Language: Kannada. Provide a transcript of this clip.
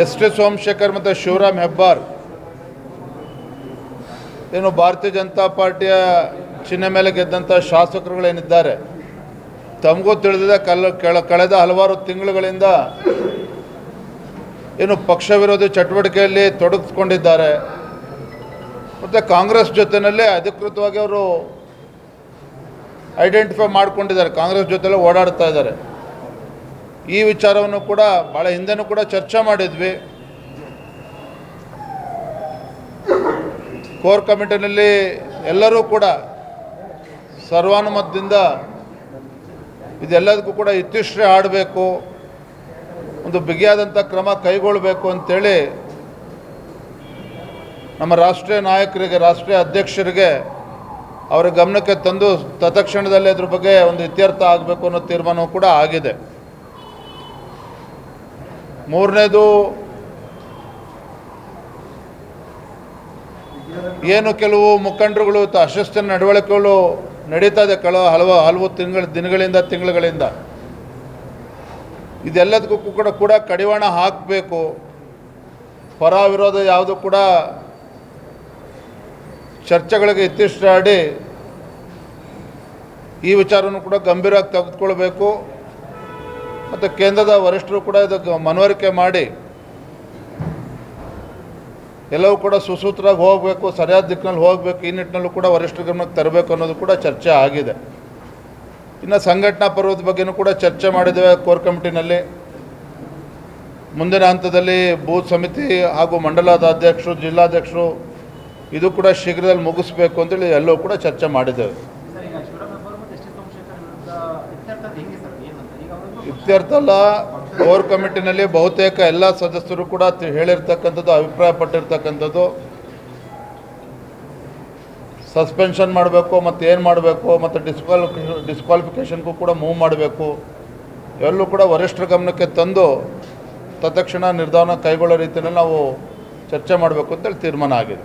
ಎಸ್ ಟಿ ಸೋಮಶೇಖರ್ ಮತ್ತು ಶಿವರಾಮ್ ಹೆಬ್ಬಾರ್ ಏನು ಭಾರತೀಯ ಜನತಾ ಪಾರ್ಟಿಯ ಚಿಹ್ನೆ ಮೇಲೆ ಗೆದ್ದಂಥ ಶಾಸಕರುಗಳೇನಿದ್ದಾರೆ, ತಮಗೂ ತಿಳಿದಿದೆ ಕಳೆದ ಹಲವಾರು ತಿಂಗಳುಗಳಿಂದ ಏನು ಪಕ್ಷ ವಿರೋಧಿ ಚಟುವಟಿಕೆಯಲ್ಲಿ ತೊಡಗಿಸ್ಕೊಂಡಿದ್ದಾರೆ ಮತ್ತು ಕಾಂಗ್ರೆಸ್ ಜೊತೆಯಲ್ಲೇ ಅಧಿಕೃತವಾಗಿ ಅವರು ಐಡೆಂಟಿಫೈ ಮಾಡ್ಕೊಂಡಿದ್ದಾರೆ, ಕಾಂಗ್ರೆಸ್ ಜೊತೆಲೇ ಓಡಾಡ್ತಾ ಇದ್ದಾರೆ. ಈ ವಿಚಾರವನ್ನು ಕೂಡ ಭಾಳ ಹಿಂದೆನೂ ಕೂಡ ಚರ್ಚೆ ಮಾಡಿದ್ವಿ. ಕೋರ್ ಕಮಿಟಿನಲ್ಲಿ ಎಲ್ಲರೂ ಕೂಡ ಸರ್ವಾನುಮತದಿಂದ ಇದೆಲ್ಲದಕ್ಕೂ ಕೂಡ ಇತಿಶ್ರೀ ಆಡಬೇಕು, ಒಂದು ಬಿಗಿಯಾದಂಥ ಕ್ರಮ ಕೈಗೊಳ್ಳಬೇಕು ಅಂತೇಳಿ ನಮ್ಮ ರಾಷ್ಟ್ರೀಯ ನಾಯಕರಿಗೆ, ರಾಷ್ಟ್ರೀಯ ಅಧ್ಯಕ್ಷರಿಗೆ ಅವರ ಗಮನಕ್ಕೆ ತಂದು ತತ್ಕ್ಷಣದಲ್ಲಿ ಅದ್ರ ಬಗ್ಗೆ ಒಂದು ಇತ್ಯರ್ಥ ಆಗಬೇಕು ಅನ್ನೋ ತೀರ್ಮಾನವೂ ಕೂಡ ಆಗಿದೆ. ಮೂರನೇದು, ಏನು ಕೆಲವು ಮುಖಂಡರುಗಳು ಅಶಿಸ್ತಿನ ನಡವಳಿಕೆಗಳು ನಡೀತಾ ಇದೆ ಹಲವು ತಿಂಗಳುಗಳಿಂದ ಇದೆಲ್ಲದಕ್ಕೂ ಕೂಡ ಕಡಿವಾಣ ಹಾಕಬೇಕು. ಪರ ವಿರೋಧ ಯಾವುದು ಕೂಡ ಚರ್ಚೆಗಳಿಗೆ ಇತ್ಯರ್ಥ ಆಡಿ ಈ ವಿಚಾರವನ್ನು ಕೂಡ ಗಂಭೀರವಾಗಿ ತೆಗೆದುಕೊಳ್ಬೇಕು ಮತ್ತು ಕೇಂದ್ರದ ವರಿಷ್ಠರು ಕೂಡ ಇದಕ್ಕೆ ಮನವರಿಕೆ ಮಾಡಿ ಎಲ್ಲವೂ ಕೂಡ ಸುಸೂತ್ರವಾಗಿ ಹೋಗಬೇಕು, ಸರಿಯಾದ ದಿಕ್ಕಿನಲ್ಲಿ ಹೋಗಬೇಕು. ಈ ನಿಟ್ಟಿನಲ್ಲೂ ಕೂಡ ವರಿಷ್ಠರ ಗಮನಕ್ಕೆ ತರಬೇಕು ಅನ್ನೋದು ಕೂಡ ಚರ್ಚೆ ಆಗಿದೆ. ಇನ್ನು ಸಂಘಟನಾ ಪರ್ವದ ಬಗ್ಗೆಯೂ ಕೂಡ ಚರ್ಚೆ ಮಾಡಿದ್ದೇವೆ ಕೋರ್ ಕಮಿಟಿನಲ್ಲಿ. ಮುಂದಿನ ಹಂತದಲ್ಲಿ ಬೂತ್ ಸಮಿತಿ ಹಾಗೂ ಮಂಡಲದ ಅಧ್ಯಕ್ಷರು, ಜಿಲ್ಲಾಧ್ಯಕ್ಷರು ಇದು ಕೂಡ ಶೀಘ್ರದಲ್ಲಿ ಮುಗಿಸ್ಬೇಕು ಅಂತೇಳಿ ಎಲ್ಲವೂ ಕೂಡ ಚರ್ಚೆ ಮಾಡಿದ್ದೇವೆ. ಇತ್ಯರ್ಥ ಅಲ್ಲ, ಕೋರ್ ಕಮಿಟಿನಲ್ಲಿ ಬಹುತೇಕ ಎಲ್ಲ ಸದಸ್ಯರು ಕೂಡ ಹೇಳಿರ್ತಕ್ಕಂಥದ್ದು, ಅಭಿಪ್ರಾಯಪಟ್ಟಿರ್ತಕ್ಕಂಥದ್ದು ಸಸ್ಪೆನ್ಷನ್ ಮಾಡಬೇಕು ಮತ್ತು ಏನು ಮಾಡಬೇಕು ಮತ್ತು ಡಿಸ್ಕ್ವಾಲಿಫಿಕೇಷನ್ಗೂ ಕೂಡ ಮೂವ್ ಮಾಡಬೇಕು, ಎಲ್ಲೂ ಕೂಡ ವರಿಷ್ಠರ ಗಮನಕ್ಕೆ ತಂದು ತತ್ಕ್ಷಣ ನಿರ್ಧಾರ ಕೈಗೊಳ್ಳೋ ರೀತಿಯಲ್ಲಿ ನಾವು ಚರ್ಚೆ ಮಾಡಬೇಕು ಅಂತೇಳಿ ತೀರ್ಮಾನ ಆಗಿದೆ.